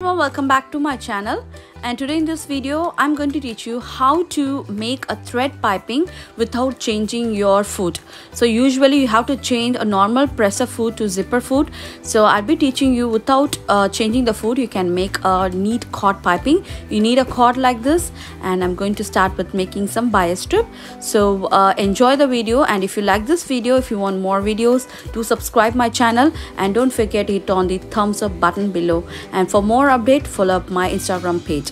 Welcome back to my channel, and today in this video I'm going to teach you how to make a thread piping without changing your foot. So usually you have to change a normal presser foot to zipper foot, so I'll be teaching you without changing the foot. You can make a neat cord piping. You need a cord like this, and I'm going to start with making some bias strip. So enjoy the video, and if you like this video, if you want more videos, do subscribe my channel and don't forget to hit on the thumbs up button below. And for more update, follow up my Instagram page.